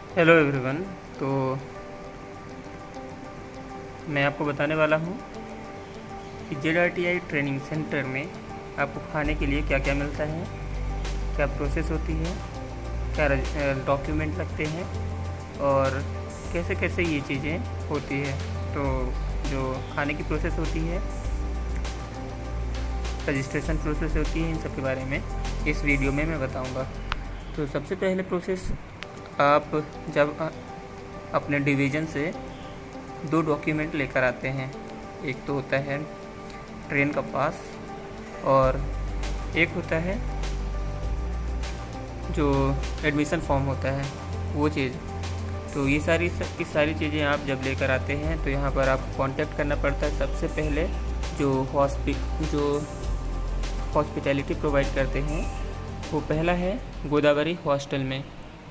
Hello everyone. तो मैं आपको बताने वाला हूँ कि JRTI ट्रेनिंग सेंटर में आपको खाने के लिए क्या क्या मिलता है, क्या प्रोसेस होती है, क्या डॉक्यूमेंट लगते हैं और कैसे कैसे ये चीज़ें होती है। तो जो खाने की प्रोसेस होती है, रजिस्ट्रेशन प्रोसेस होती है, इन सब के बारे में इस वीडियो में मैं बताऊंगा। तो सबसे पहले प्रोसेस, आप जब अपने डिवीज़न से 2 डॉक्यूमेंट लेकर आते हैं। एक तो होता है ट्रेन का पास और एक होता है जो एडमिशन फॉर्म होता है, वो चीज़। तो ये सारी चीज़ें आप जब लेकर आते हैं तो यहाँ पर आपको कांटेक्ट करना पड़ता है। सबसे पहले जो हॉस्पिटैलिटी प्रोवाइड करते हैं, वो पहला है गोदावरी हॉस्टल में।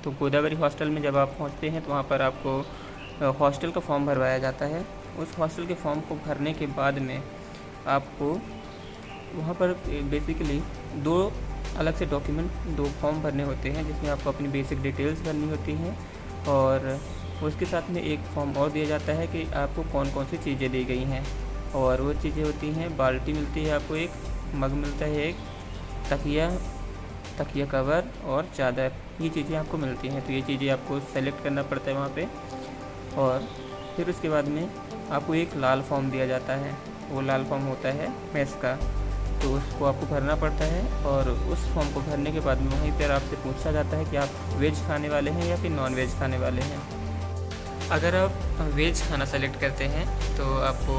तो गोदावरी हॉस्टल में जब आप पहुँचते हैं तो वहाँ पर आपको हॉस्टल का फॉर्म भरवाया जाता है। उस हॉस्टल के फॉर्म को भरने के बाद में आपको वहाँ पर बेसिकली 2 अलग से डॉक्यूमेंट, 2 फॉर्म भरने होते हैं, जिसमें आपको अपनी बेसिक डिटेल्स भरनी होती हैं और उसके साथ में एक फॉर्म और दिया जाता है कि आपको कौन कौन सी चीज़ें दी गई हैं। और वो चीज़ें होती हैं, बाल्टी मिलती है आपको, एक मग मिलता है, एक तकिया कवर और चादर, ये चीज़ें आपको मिलती हैं। तो ये चीज़ें आपको सेलेक्ट करना पड़ता है वहाँ पे। और फिर उसके बाद में आपको एक लाल फॉर्म दिया जाता है। वो लाल फॉर्म होता है मेस का, तो उसको आपको भरना पड़ता है। और उस फॉर्म को भरने के बाद में वहीं पर आपसे पूछा जाता है कि आप वेज खाने वाले हैं या फिर नॉन वेज खाने वाले हैं। अगर आप वेज खाना सेलेक्ट करते हैं तो आपको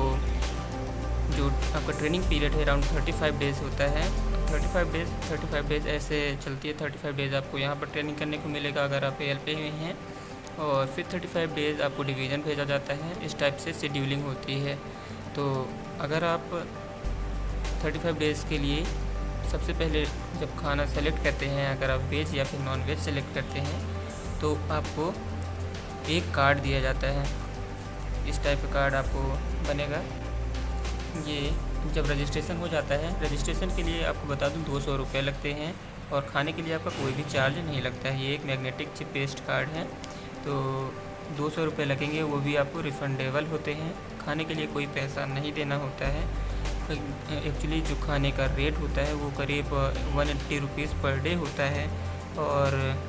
जो आपका ट्रेनिंग पीरियड है अराउंड 35 डेज़ होता है। 35 डेज़ ऐसे चलती है। 35 डेज़ आपको यहाँ पर ट्रेनिंग करने को मिलेगा अगर आप AL पे हुए हैं। और फिर 35 डेज़ आपको डिवीज़न भेजा जाता है। इस टाइप से शेड्यूलिंग होती है। तो अगर आप 35 डेज़ के लिए सबसे पहले जब खाना सेलेक्ट करते हैं, अगर आप वेज या फिर नॉन वेज सेलेक्ट करते हैं, तो आपको एक कार्ड दिया जाता है। इस टाइप का कार्ड आपको बनेगा। ये जब रजिस्ट्रेशन हो जाता है, रजिस्ट्रेशन के लिए आपको बता दूं 200 रुपये लगते हैं और खाने के लिए आपका कोई भी चार्ज नहीं लगता है। ये एक मैग्नेटिक चिप पेस्ट कार्ड है, तो 200 रुपये लगेंगे, वो भी आपको रिफ़ंडेबल होते हैं। खाने के लिए कोई पैसा नहीं देना होता है। एक्चुअली जो खाने का रेट होता है वो करीब 180 रुपीज़ पर डे होता है। और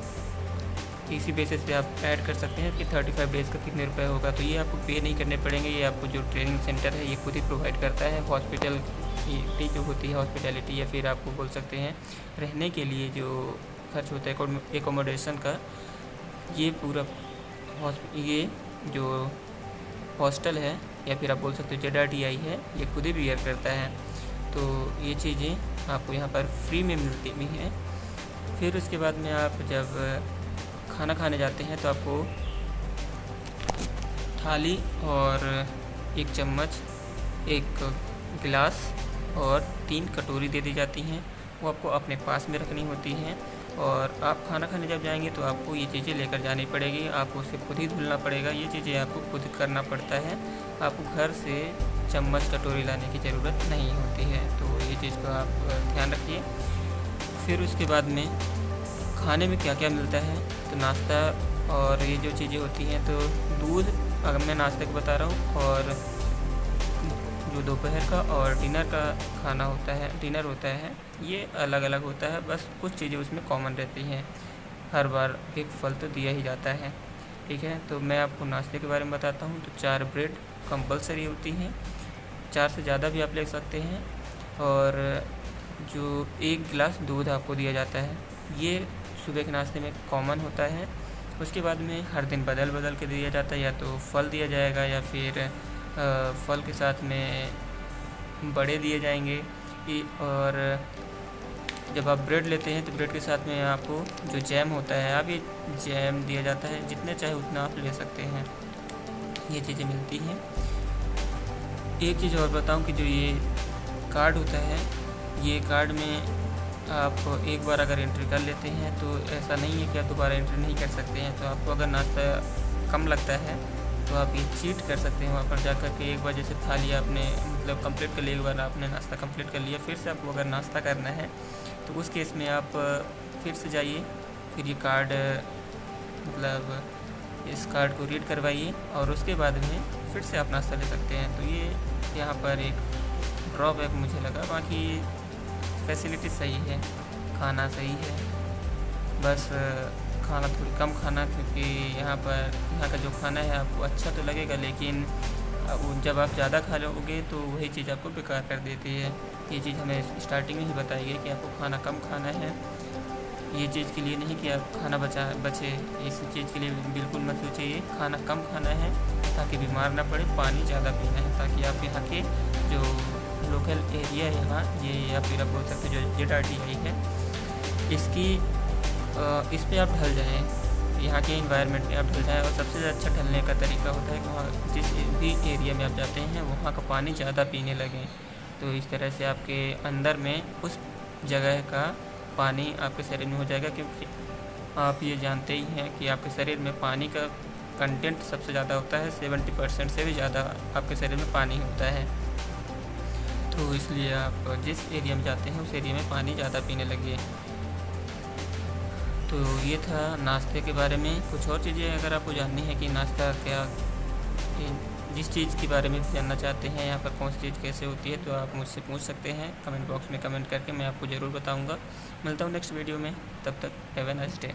इसी बेसिस पे आप ऐड कर सकते हैं कि 35 डेज़ का कितने रुपए होगा। तो ये आपको पे नहीं करने पड़ेंगे, ये आपको जो ट्रेनिंग सेंटर है ये खुद ही प्रोवाइड करता है। हॉस्पिटलिटी जो होती है, हॉस्पिटैलिटी, या फिर आपको बोल सकते हैं रहने के लिए जो खर्च होता है एकोमोडेशन का, ये पूरा ये जो हॉस्टल है या फिर आप बोल सकते हो JRTI है, ये खुद ही बियर करता है। तो ये चीज़ें आपको यहाँ पर फ्री में मिलती भी हैं। फिर उसके बाद में आप जब खाना खाने जाते हैं तो आपको थाली और एक चम्मच, एक गिलास और 3 कटोरी दे दी जाती हैं। वो आपको अपने पास में रखनी होती हैं। और आप खाना खाने जब जाएंगे तो आपको ये चीज़ें लेकर जानी पड़ेगी, आपको उसे खुद ही धुलना पड़ेगा। ये चीज़ें आपको खुद करना पड़ता है। आपको घर से चम्मच कटोरी लाने की ज़रूरत नहीं होती है। तो ये चीज़ का आप ध्यान रखिए। फिर उसके बाद में खाने में क्या क्या मिलता है, तो नाश्ता और ये जो चीज़ें होती हैं, तो दूध, अगर मैं नाश्ते को बता रहा हूँ, और जो दोपहर का और डिनर का खाना होता है, डिनर होता है, ये अलग अलग होता है। बस कुछ चीज़ें उसमें कॉमन रहती हैं। हर बार एक फल तो दिया ही जाता है, ठीक है। तो मैं आपको नाश्ते के बारे में बताता हूँ। तो 4 ब्रेड कंपलसरी होती हैं, 4 से ज़्यादा भी आप ले सकते हैं। और जो 1 गिलास दूध आपको दिया जाता है, ये सुबह के नाश्ते में कॉमन होता है। उसके बाद में हर दिन बदल बदल के दिया जाता है, या तो फल दिया जाएगा या फिर फल के साथ में बड़े दिए जाएंगे। और जब आप ब्रेड लेते हैं तो ब्रेड के साथ में आपको जो जैम होता है, आप ये जैम दिया जाता है, जितने चाहे उतना आप ले सकते हैं। ये चीज़ें मिलती हैं। एक चीज़ और बताऊं कि जो ये कार्ड होता है, ये कार्ड में आप एक बार अगर एंट्री कर लेते हैं तो ऐसा नहीं है कि आप दोबारा एंट्री नहीं कर सकते हैं। तो आपको अगर नाश्ता कम लगता है तो आप ये चीट कर सकते हैं। वहाँ पर जा कर के एक बार जैसे थाली आपने मतलब कंप्लीट कर लिया, एक बार आपने नाश्ता कंप्लीट कर लिया, फिर से आपको अगर नाश्ता करना है तो उस केस में आप फिर से जाइए, फिर ये कार्ड मतलब इस कार्ड को रीड करवाइए और उसके बाद में फिर से आप नाश्ता ले सकते हैं। तो ये यहाँ पर एक ड्रॉबैक मुझे लगा, बाकी फैसिलिटी सही है, खाना सही है, बस खाना थोड़ी कम खाना, क्योंकि यहाँ का जो खाना है आपको अच्छा तो लगेगा, लेकिन जब आप ज़्यादा खा लोगे तो वही चीज़ आपको बेकार कर देती है। ये चीज़ हमें स्टार्टिंग में ही बताई गई कि आपको खाना कम खाना है। ये चीज़ के लिए नहीं कि आप खाना बचे, इस चीज़ के लिए बिल्कुल मत सोचिए। खाना कम खाना है ताकि बीमार ना पड़े, पानी ज़्यादा पीना है ताकि आप यहाँ के जो लोकल एरिया है यहाँ, ये या फिर आप बोल सकते जो ZRTI है, इस पे आप ढल जाएँ, यहाँ के इन्वायरमेंट में आप ढल जाएँ। और सबसे अच्छा ढलने का तरीका होता है कि वहाँ जिस भी एरिया में आप जाते हैं वहाँ का पानी ज़्यादा पीने लगें। तो इस तरह से आपके अंदर में उस जगह का पानी आपके शरीर में हो जाएगा, क्योंकि आप ये जानते ही हैं कि आपके शरीर में पानी का कंटेंट सबसे ज़्यादा होता है, 70% से भी ज़्यादा आपके शरीर में पानी होता है। तो इसलिए आप जिस एरिया में जाते हैं उस एरिया में पानी ज़्यादा पीने लगिए। तो ये था नाश्ते के बारे में। कुछ और चीज़ें अगर आपको जाननी है कि नाश्ता क्या, जिस चीज़ के बारे में जानना चाहते हैं, यहाँ पर कौन सी चीज़ कैसे होती है, तो आप मुझसे पूछ सकते हैं कमेंट बॉक्स में कमेंट करके, मैं आपको ज़रूर बताऊँगा। मिलता हूँ नेक्स्ट वीडियो में, तब तक हैव अ नाइस डे।